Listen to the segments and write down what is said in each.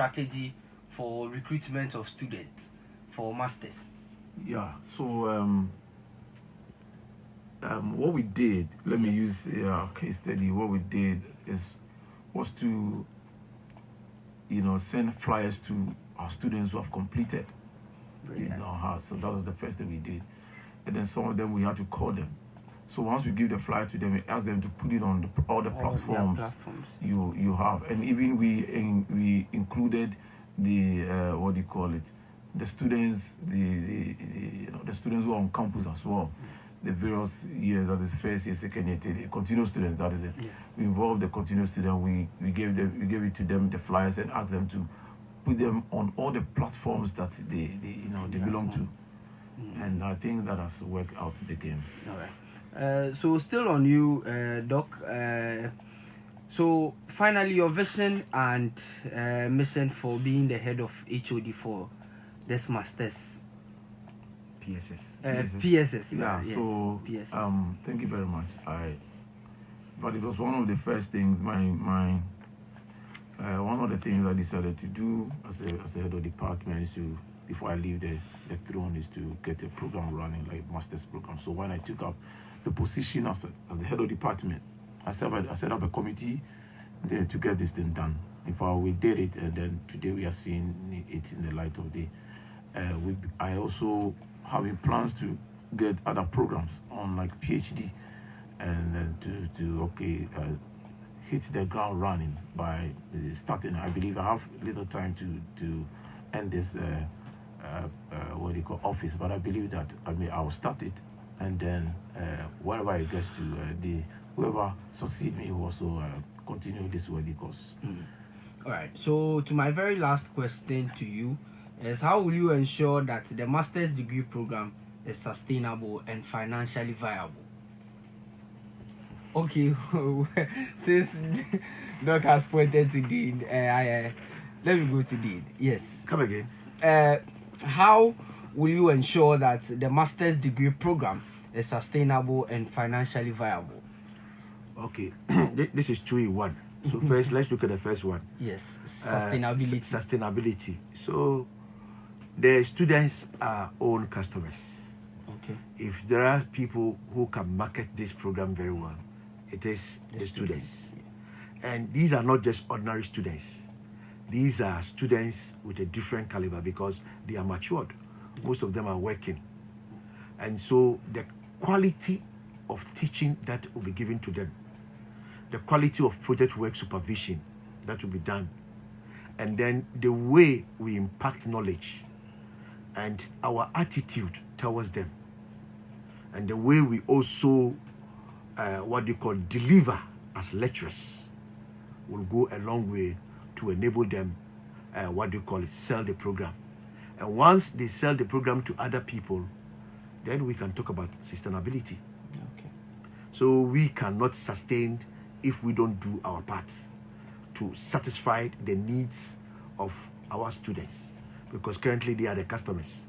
strategy for recruitment of students for masters? Yeah. So what we did, let me use a case study. What we did was to, send flyers to our students who have completed. So that was the first thing we did, and then some of them we had to call them. So once we give the flyer to them, we ask them to put it on all the platforms you have, and even we included the what do you call it, the students, the students who are on campus as well. The various years, that is first year, second year, third year, continuous students, that is it. Yeah. We involved the continuous students. We gave it to them, the flyers, and asked them to put them on all the platforms that they belong to. And I think that has worked out the game. All right. So still on you, Doc. So finally, your vision and mission for being the head of HOD for this masters. PSS. Yeah. Yes. So PSS. Thank you very much. But it was one of the first things. One of the things I decided to do as a head of department is to, before I leave the throne, is to get a program running, like master's program. So when I took up the position as the head of department, I set up a committee there to get this thing done. In fact, we did it, and then today we are seeing it in the light of day. I also having plans to get other programs on, like PhD, and then to hit the ground running by starting. I believe I have little time to end this what do you call office, but I believe that I'll start it, and then wherever it gets to, whoever succeed me will also continue this worthy course. All right. So to my very last question to you is, how will you ensure that the master's degree program is sustainable and financially viable? Okay, since Doc has pointed to Dean, let me go to Dean. Yes. Come again. How will you ensure that the master's degree program is sustainable and financially viable? Okay, this is 2 in 1. So first, let's look at the first one. Yes, sustainability. Sustainability. So the students are own customers. Okay. If there are people who can market this program very well, it is the students. Yeah. And these are not just ordinary students. These are students with a different caliber because they are matured. Most of them are working. And so the quality of teaching that will be given to them, the quality of project work supervision that will be done, and then the way we impact knowledge and our attitude towards them, and the way we also deliver as lecturers will go a long way to enable them sell the program. And once they sell the program to other people, then we can talk about sustainability. Okay. So we cannot sustain if we don't do our part to satisfy the needs of our students, because currently they are the customers.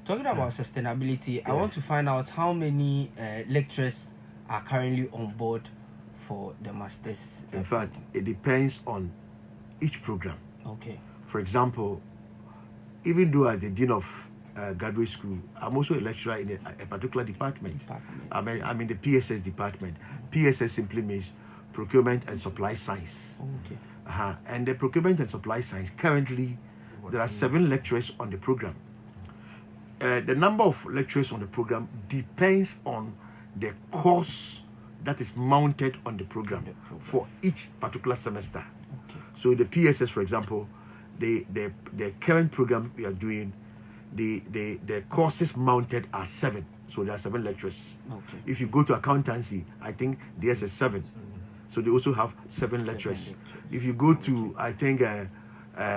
Talking about sustainability, I want to find out how many lecturers are currently on board for the masters. In fact, it depends on each program. Okay. For example, even though as the dean of graduate school, I'm also a lecturer in a particular department. I'm in the PSS department. PSS simply means procurement and supply science. Okay. And the procurement and supply science, currently there are 7 lecturers on the program. The number of lecturers on the program depends on the course that is mounted on the program for each particular semester. Okay. So the PSS, for example, the current program we are doing, the courses mounted are 7. So there are 7 lecturers. Okay. If you go to accountancy, I think there's a 7. So they also have 7 lecturers. If you go to, I think,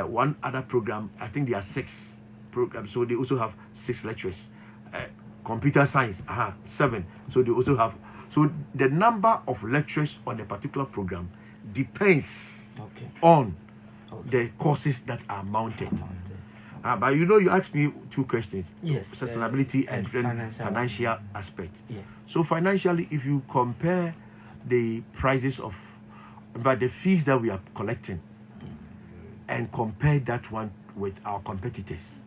one other program, I think there are 6 programs. So they also have 6 lecturers. Computer science, 7. So they also have. So the number of lecturers on a particular program depends on the courses that are mounted. But you asked me 2 questions. Yes. Sustainability and financial aspect. Yeah. So financially, if you compare the prices of, in fact, the fees that we are collecting and compare that one with our competitors.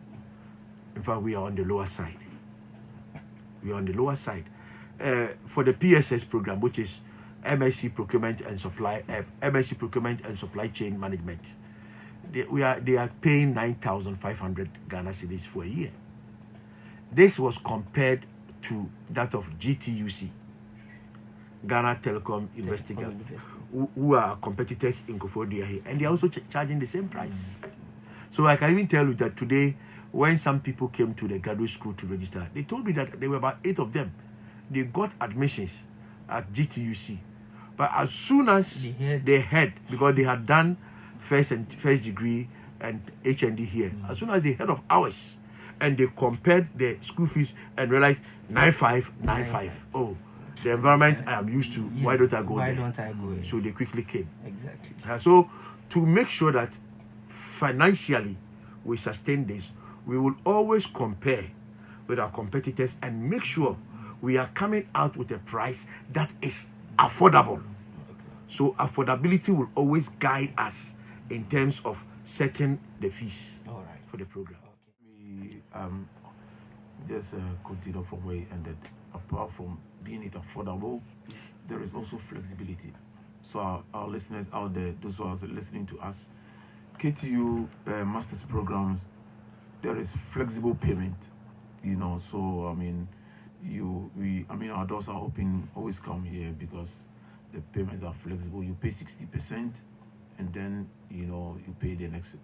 In fact, we are on the lower side. We are on the lower side. For the PSS program, which is MSc Procurement and Supply Chain Management, they are paying 9,500 Ghana cedis for a year. This was compared to that of GTUC, Ghana Telecom Investigator, who are competitors in Kofodia here, and they are also charging the same price. So I can even tell you that today, when some people came to the graduate school to register, they told me that there were about 8 of them. They got admissions at GTUC, but as soon as they heard, because they had done first degree and HND here, as soon as they heard of ours, and they compared the school fees and realized 9595. Oh, the environment I am used to. Yes. Why don't I go there? So they quickly came. Exactly. So to make sure that financially we sustain this, we will always compare with our competitors and make sure we are coming out with a price that is affordable. So affordability will always guide us in terms of setting the fees for the program. We just continue from where you ended. Apart from being it affordable, there is also flexibility. So our listeners out there, those who are listening to us, KTU master's programs, there is flexible payment, so our doors are open, always come here, because the payments are flexible. You pay 60%, and then you pay the next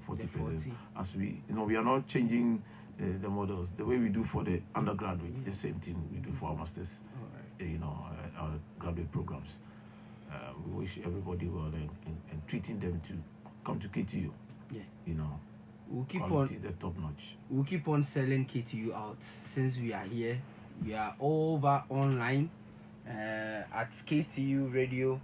40%. As we are not changing the models. The way we do for the undergraduate, the same thing we do for our masters, our graduate programs. We wish everybody well and treating them to come to KTU. We'll keep quality is the top notch. We'll keep on selling KTU out since we are here. We are over online at KTU Radio.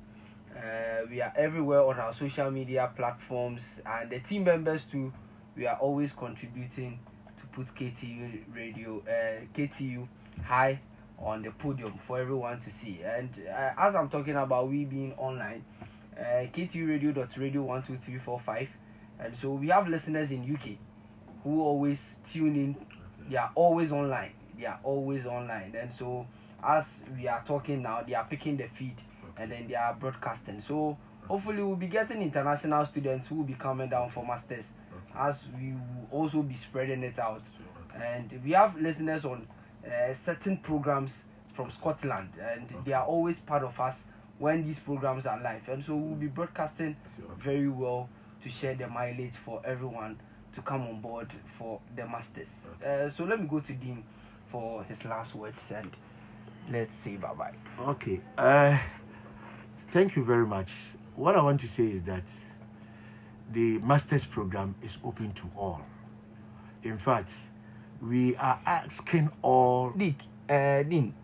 We are everywhere on our social media platforms, and the team members too. We are always contributing to put KTU Radio, KTU high on the podium for everyone to see. And as I'm talking about we being online, KTUradio.radio12345, and so we have listeners in UK who always tune in. They are always online. And so as we are talking now, they are picking the feed and then they are broadcasting. So hopefully we'll be getting international students who will be coming down for masters, as we will also be spreading it out. And we have listeners on certain programs from Scotland, and they are always part of us when these programs are live. And so we'll be broadcasting very well to share the mileage for everyone to come on board for the masters. So let me go to Dean for his last words, and let's say bye-bye. Okay. Thank you very much. What I want to say is that the master's program is open to all. In fact, we are asking all... Dean,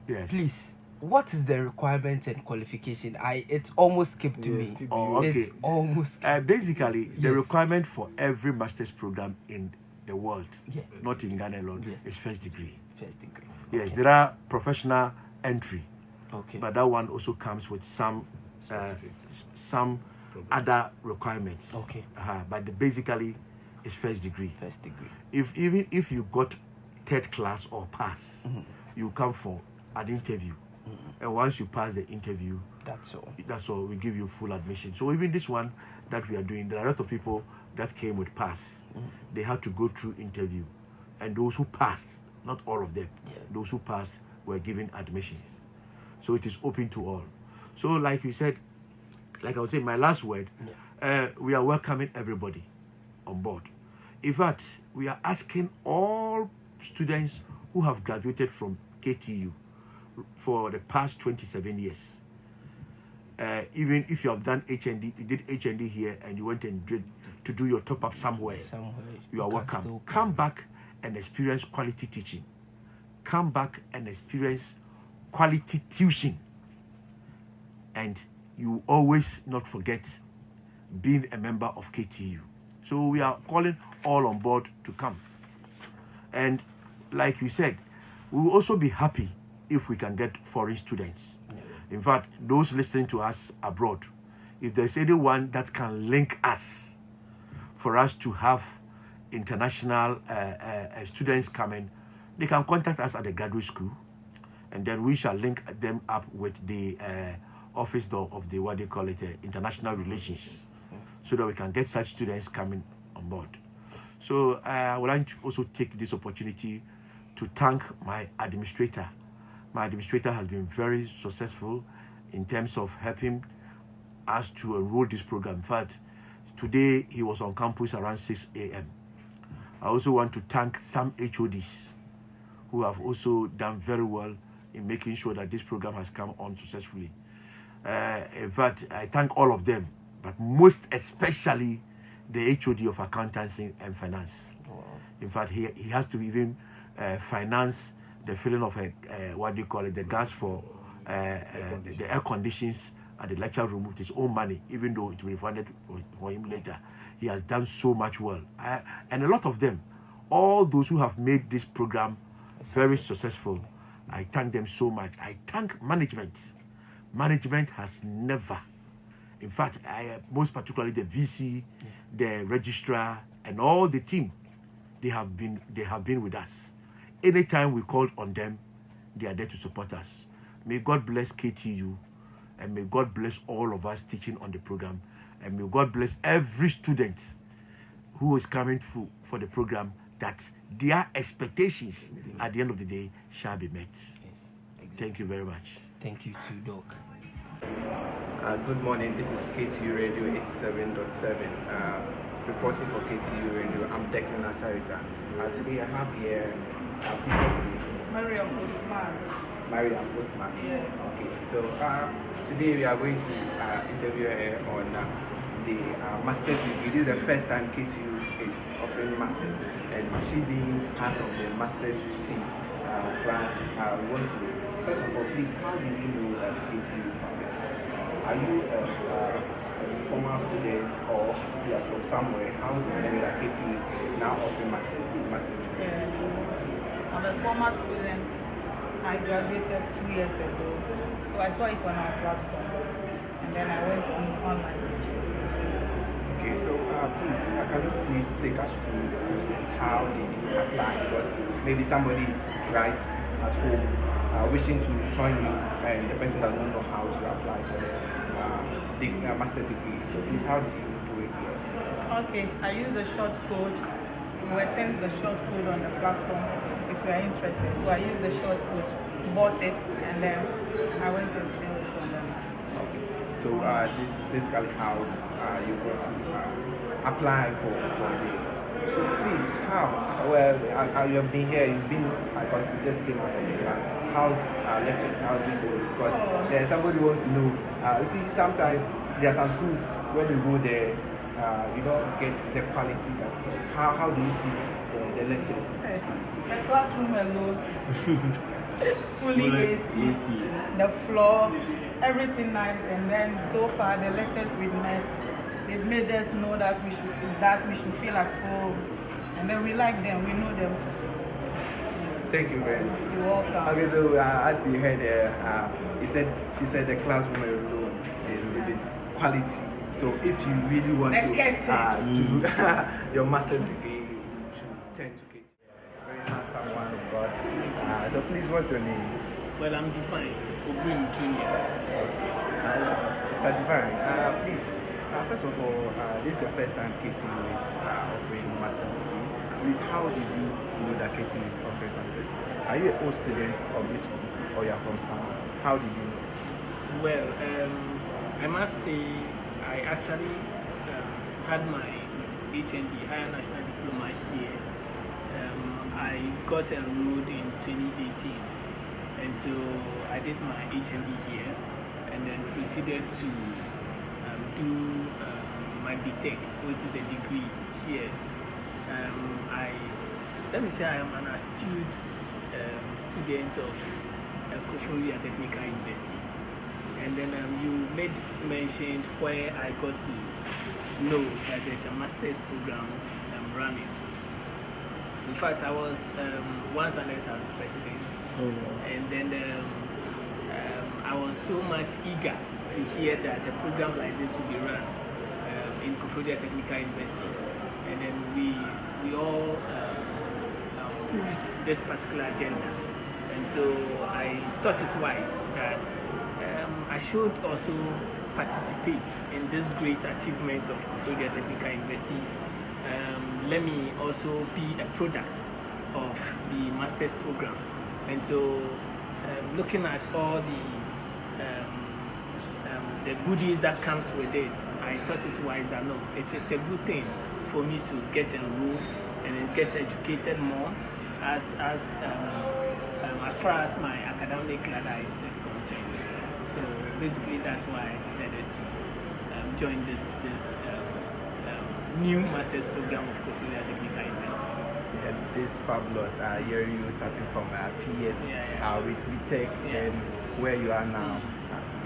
yes. Please, what is the requirement and qualification? It almost skipped to me. Okay. It's almost basically, the requirement for every master's program in the world, not in Ghana alone, is first degree. Yes, okay. There are professional entry, but that one also comes with some other requirements. But basically, it's first degree. Even if you got third class or pass, you come for an interview, and once you pass the interview, that's all. We give you full admission. So even this one that we are doing, there are a lot of people that came with pass. They had to go through interview, and those who passed, not all of them, those who passed were given admissions. So it is open to all. So like you said, like I would say, my last word, we are welcoming everybody on board. In fact, we are asking all students who have graduated from KTU for the past 27 years. Even if you have done HND, you did HND here and you went and did to do your top up somewhere, you are welcome. Come back and experience quality teaching. Come back and experience quality tuition. And you always not forget being a member of KTU. So we are calling all on board to come. And like you said, we will also be happy if we can get foreign students. In fact, those listening to us abroad, if there's anyone that can link us for us to have international students coming, they can contact us at the graduate school, and then we shall link them up with the office of the, what they call it, international relations, so that we can get such students coming on board. So I would like to also take this opportunity to thank my administrator. My administrator has been very successful in terms of helping us to enroll this program. In fact, today he was on campus around 6 a.m. I also want to thank some HODs who have also done very well in making sure that this program has come on successfully. In fact, I thank all of them, but most especially the HOD of accountancy and finance. Wow. In fact, he has to even finance the filling of what do you call it, the gas for the air conditions at the lecture room with his own money, even though it will be refunded for him later. He has done so much well. And a lot of them, all those who have made this program very successful, I thank them so much. I thank management. Management has never, in fact, most particularly the VC, the registrar, and all the team, they have been with us. Anytime we called on them, they are there to support us. May God bless KTU, and may God bless all of us teaching on the program, and may God bless every student who is coming through for the program, that their expectations at the end of the day shall be met. Yes, exactly. Thank you very much. Thank you too, Doc. Good morning, this is KTU Radio 87.7. Reporting for KTU Radio, I'm Declan Asarika. Today I have here, Mariam Osman. Mariam Osman. Yes. Okay, so today we are going to interview her on the master's degree. This is the first time KTU is offering masters, and she being part of the master's team class. We want to, first of all, please, how do you know that KTU is offering? Are you a former student, or you are from somewhere? How do you know that KTU is now offering master's degree? I'm a former student. I graduated 2 years ago, so I saw it on our platform, and then I went on online teaching. Okay, so please, can you please take us through the process? How did you apply? Because maybe somebody is right at home wishing to join you, and the person does not know how to apply for the master degree. So please, how did you do it yourself? Okay, I used the short code. We were sent the short code on the platform if you are interested. So I used the short code, bought it, and then I went and filled it on them. Okay, so this is basically how you go to apply for the. So please, how? Well, you have been here, you've been, because you just came out from the class. How's lectures? How's it going? Because somebody wants to know. You see, sometimes there are some schools, when you go there, you don't get the quality that. How do you see the lectures? The classroom alone, fully AC, the floor, everything nice, and then so far the lectures we've met, they've made us know that we should feel at home, and then we like them, we know them too. Thank you very much. You're welcome. Okay, so as you heard, she said the classroom alone is the quality. So if you really want to do your master's degree, you should tend to KTU. Very handsome one of us. So please, what's your name? Well, I'm Divine Obrim Jr. Mr. Divine, please, first of all, this is the first time KTU is offering master's degree. Please, how did you know that KTU is offering master's degree? Are you an old student of this school, or you are from somewhere? How did you know? Well, I must say, I actually had my HND, Higher National Diploma here. I got enrolled in 2018, and so I did my HND here, and then proceeded to do my BTech, which is the degree here. Let me say I am an astute student of Koforia Technical University. And then you made mention where I got to know that there's a master's program running. In fact, I was once an as president, and then I was so much eager to hear that a program like this would be run in Koforia Technical University. and then we all pushed this particular agenda. And so I thought it wise that I should also participate in this great achievement of Koforidua Technical University. Let me also be a product of the master's program. And so looking at all the goodies that comes with it, I thought it wise that no, it's a good thing for me to get enrolled and then get educated more as far as my academic ladder is concerned. So basically that's why I decided to join this new master's program of Koforidua Technical University. Yeah, this fabulous. Hearing you starting from PS with VTech and where you are now.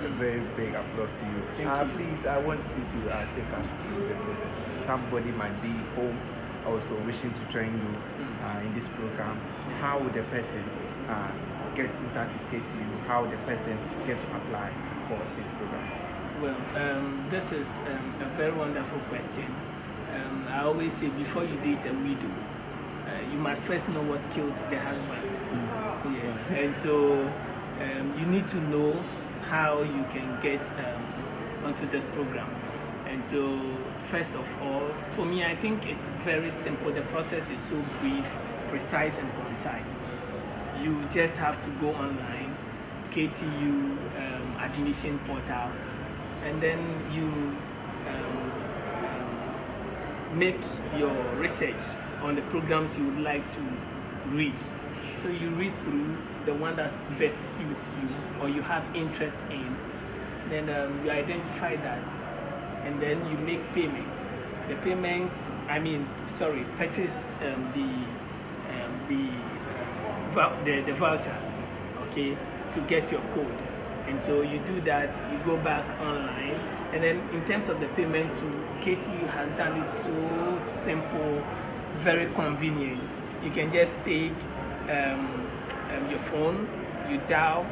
A very big applause to you. Please, I want you to take us through the process. Somebody might be home also wishing to join you in this program. How would the person get in touch with KTU? How would the person get to apply for this program? Well, this is a very wonderful question. I always say before you date a widow, you must first know what killed the husband. Yes, and so you need to know how you can get onto this program. And so first of all, for me, I think it's very simple. The process is so brief, precise and concise. You just have to go online, KTU admission portal, and then you make your research on the programs you would like to read. So you read through the one that best suits you or you have interest in, then you identify that, and then you make payment. The payment, purchase the voucher, okay, to get your code. And so you do that, you go back online, and then in terms of the payment too, KTU has done it so simple, very convenient. You can just take your phone, you dial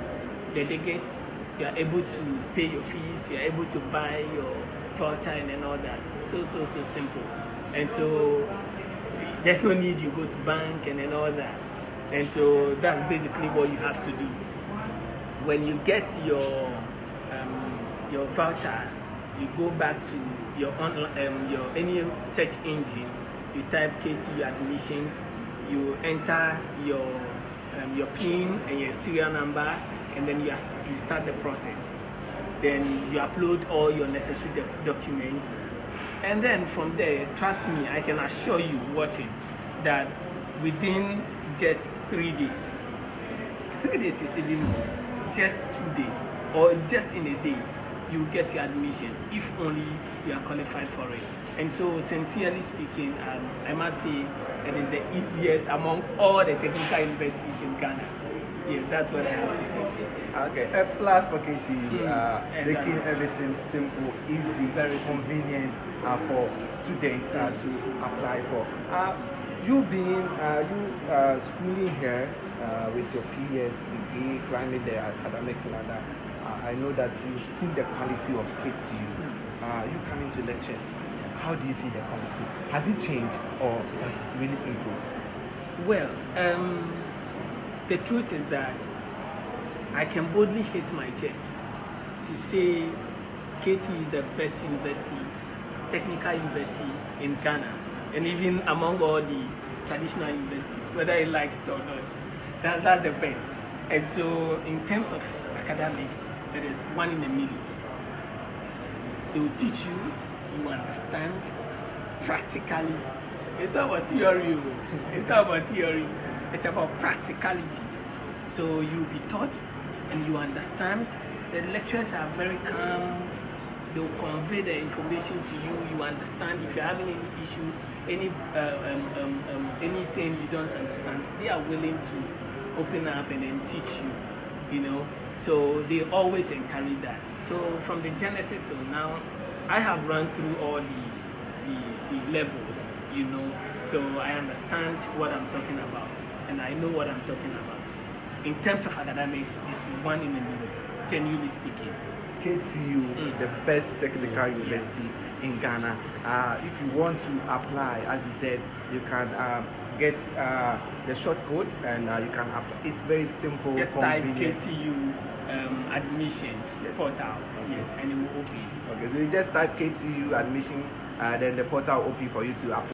the digits, you are able to pay your fees, you are able to buy your voucher and then all that. So simple. And so there's no need you go to bank and then all that. And so that's basically what you have to do. When you get your voucher, you go back to your any search engine, you type KTU admissions, you enter your PIN and your serial number, and then you start the process. Then you upload all your necessary documents, and then from there, trust me, I can assure you watching that within just 3 days, 3 days is even more, just 2 days or just in a day, you get your admission if only you are qualified for it. And so, sincerely speaking, I must say it is the easiest among all the technical universities in Ghana. Yes, that's what I have to say. Okay, a plus for KTU, making everything simple, easy, very convenient for students to apply for. You being schooling here with your PS degree, climbing the academic ladder, I know that you've seen the quality of KTU. You coming to lectures. How do you see the quality? Has it changed or has it really improved? Well, the truth is that I can boldly hit my chest to say KTU is the best university, technical university in Ghana, and even among all the traditional universities, whether you like it or not. That's the best. And so in terms of academics, it is one in a million. They will teach you, you understand practically. It's not about theory. It's not about theory. It's about practicalities. So you'll be taught and you understand. The lecturers are very calm. They'll convey the information to you. You understand. If you're having any issue, anything you don't understand, they are willing to open up and then teach you. You know. So they always encourage that. So from the genesis till now, I have run through all the levels, you know, so I understand what I'm talking about, and I know what I'm talking about. In terms of academics, it's one in a million, genuinely speaking. KTU, the best technical university in Ghana. If you want to apply, as he said, you can get the short code and you can apply. It's very simple, Just type convenient. KTU admissions portal, yes, and it will open. Okay, so you just type KTU admission, then the portal will open for you to apply.